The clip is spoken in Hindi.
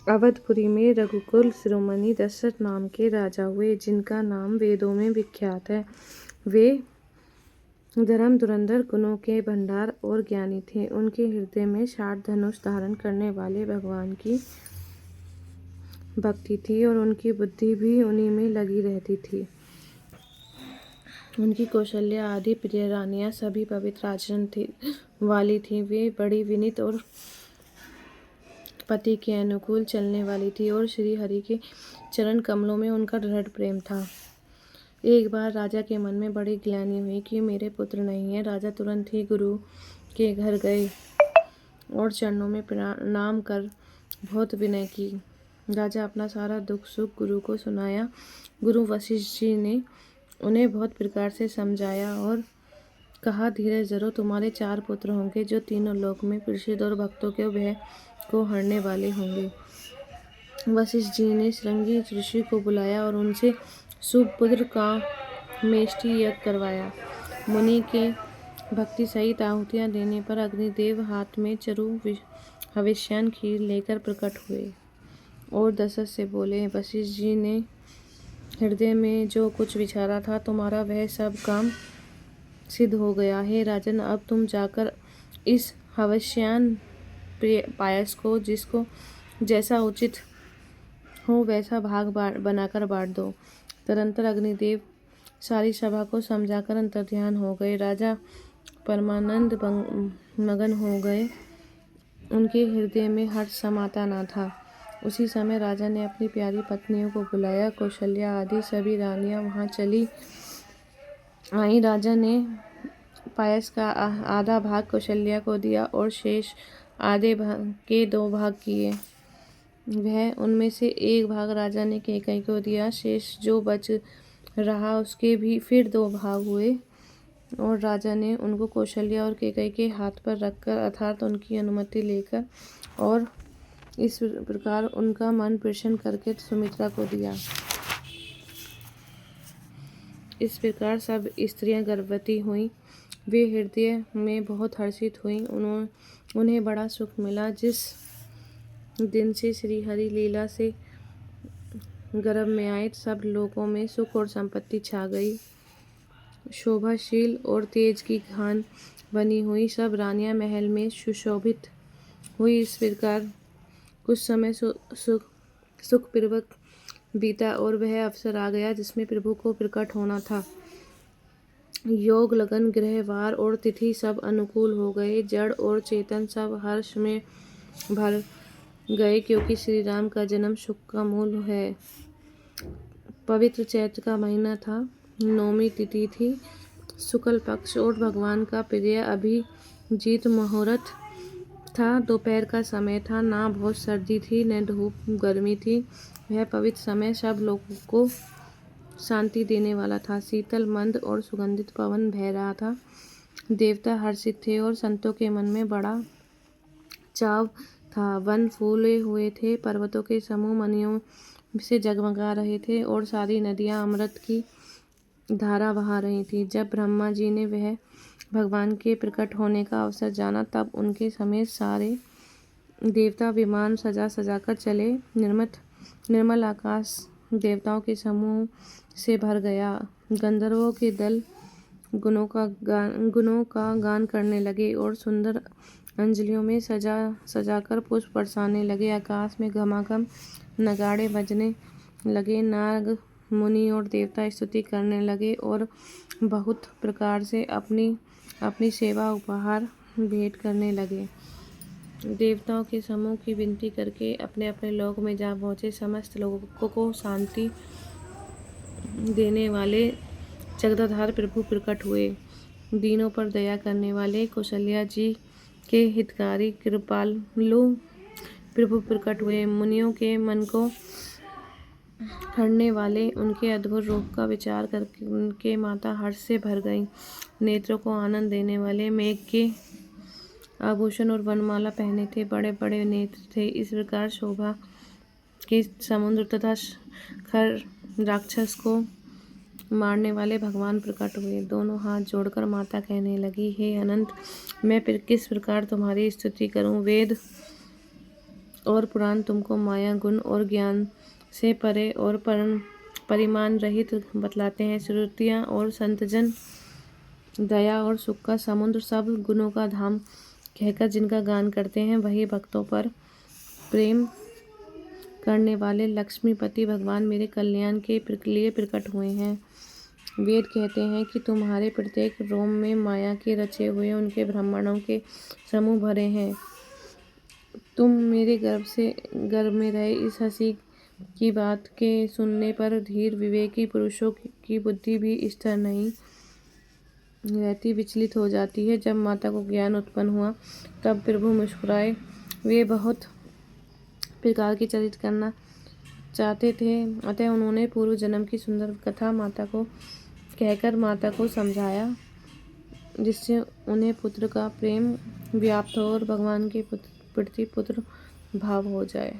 अवधपुरी में रघुकुल शिरोमणि दशरथ नाम के राजा हुए, जिनका नाम वेदों में विख्यात है। वे धर्म धुरंधर, गुणों के भंडार और ज्ञानी थे। उनके हृदय में 60 धनुष धारण करने वाले भगवान की भक्ति थी और उनकी बुद्धि भी उन्हीं में लगी रहती थी। उनकी कौशल्या आदि प्रिय रानियां सभी पवित्र आचरण वाली थी। वे बड़ी विनीत और पति के अनुकूल चलने वाली थी और श्री हरि के चरण कमलों में उनका दृढ़ प्रेम था। एक बार राजा के मन में बड़ी ग्लानि हुई कि मेरे पुत्र नहीं है। राजा तुरंत ही गुरु के घर गए और चरणों में प्रणाम कर बहुत विनय की। राजा अपना सारा दुख सुख गुरु को सुनाया। गुरु वशिष्ठ जी ने उन्हें बहुत प्रकार से समझाया और कहा, धीरज धरो, तुम्हारे 4 पुत्र होंगे जो तीनों लोक में प्रसिद्ध और भक्तों के भय को हरने वाले होंगे। वशिष्ठ जी ने श्रृंगी ऋषि को बुलाया और उनसे सुपुत्र का मेष्टि यज्ञ करवाया। मुनि के भक्ति सहित आहुतियां देने पर अग्निदेव हाथ में चरु हविष्यान खीर लेकर प्रकट हुए और दशरथ से बोले, वशिष्ठ जी ने हृदय में जो कुछ विचारा था, तुम्हारा वह सब काम सिद्ध हो गया है। राजन, अब तुम जाकर इस हविष्यान पायस को जिसको जैसा उचित हो वैसा भाग बनाकर बांट दो। तदंतर अग्निदेव सारी सभा को समझाकर अंतर्ध्यान हो गए। राजा परमानंद मगन हो गए। उनके हृदय में हर्ष समाता न था। उसी समय राजा ने अपनी प्यारी पत्नियों को बुलाया। कौशल्या आदि सभी रानियां वहां चली आई। राजा ने पायस का आधा भाग कौशल्या को दिया और शेष आधे भाग के 2 भाग किए। वह उनमें से 1 भाग राजा ने कैकेयी को दिया। शेष जो बच रहा उसके भी फिर 2 भाग हुए और राजा ने उनको कौशल्या और कैकेयी के हाथ पर रखकर अर्थात उनकी अनुमति लेकर और इस प्रकार उनका मन प्रसन्न करके सुमित्रा को दिया। इस प्रकार सब स्त्रियां गर्भवती हुईं। वे हृदय में बहुत हर्षित हुईं। उन्हें बड़ा सुख मिला। जिस दिन से श्री हरि लीला से गर्भ में आए, सब लोगों में सुख और संपत्ति छा गई। शोभाशील और तेज की खान बनी हुई सब रानियां महल में सुशोभित हुई। इस प्रकार कुछ समय सुखपूर्वक बीता और वह अवसर आ गया जिसमें प्रभु को प्रकट होना था। योग, लगन, ग्रह, वार और तिथि सब अनुकूल हो गए। जड़ और चेतन सब हर्ष में भर गए, क्योंकि श्री राम का जन्म सुख का मूल है। पवित्र चैत्र का महीना था। 9वीं तिथि थी, शुक्ल पक्ष और भगवान का प्रिय अभिजीत मुहूर्त था। दोपहर का समय था। ना बहुत सर्दी थी न धूप गर्मी थी। वह पवित्र समय सब लोगों को शांति देने वाला था। शीतल, मंद और सुगंधित पवन बह रहा था। देवता हर्षित थे और संतों के मन में बड़ा चाव था। वन फूले हुए थे। पर्वतों के समूह मणियों से जगमगा रहे थे और सारी नदियां अमृत की धारा बहा रही थी। जब ब्रह्मा जी ने वह भगवान के प्रकट होने का अवसर जाना, तब उनके समेत सारे देवता विमान सजा सजाकर चले। निर्मल आकाश देवताओं के समूह से भर गया। गंधर्वों के दल गुणों का गान करने लगे और सुंदर अंजलियों में सजाकर पुष्प बरसाने लगे। आकाश में घमाघम नगाड़े बजने लगे। नाग, मुनि और देवता स्तुति करने लगे और बहुत प्रकार से अपनी सेवा उपहार भेंट करने लगे। देवताओं के समूह की विनती करके अपने अपने लोक में जा पहुँचे। समस्त लोगों को शांति देने वाले जगदाधार प्रभु प्रकट हुए। दीनों पर दया करने वाले कौशल्या जी के हितकारी कृपालु प्रभु प्रकट हुए। मुनियों के मन को हरने वाले उनके अद्भुत रूप का विचार करके उनके माता हर्ष से भर गई। नेत्रों को आनंद देने वाले मेघ के आभूषण और वनमाला पहने थे। बड़े बड़े नेत्र थे। इस प्रकार शोभा के समुद्र तथा खर राक्षस को मारने वाले भगवान प्रकट हुए। दोनों हाथ जोड़कर माता कहने लगी, हे अनंत, मैं किस प्रकार तुम्हारी स्तुति करूं। वेद और पुराण तुमको माया गुण और ज्ञान से परे और परिमाण रहित बतलाते हैं। श्रुतियाँ और संतजन दया और सुख का समुद्र, सब गुणों का धाम कहकर जिनका गान करते हैं, वही भक्तों पर प्रेम करने वाले लक्ष्मीपति भगवान मेरे कल्याण के लिए प्रकट हुए हैं। वेद कहते हैं कि तुम्हारे प्रत्येक रोम में माया के रचे हुए उनके ब्राह्मणों के समूह भरे हैं। तुम मेरे गर्भ में रहे इस हंसी की बात के सुनने पर धीर विवेकी पुरुषों की बुद्धि भी स्थिर नहीं रहती, विचलित हो जाती है। जब माता को ज्ञान उत्पन्न हुआ तब प्रभु मुस्कुराए। वे बहुत प्रकार की चरित्र करना चाहते थे, अतः उन्होंने पूर्व जन्म की सुंदर कथा माता को कहकर माता को समझाया, जिससे उन्हें पुत्र का प्रेम व्याप्त हो और भगवान के प्रति पुत्र भाव हो जाए।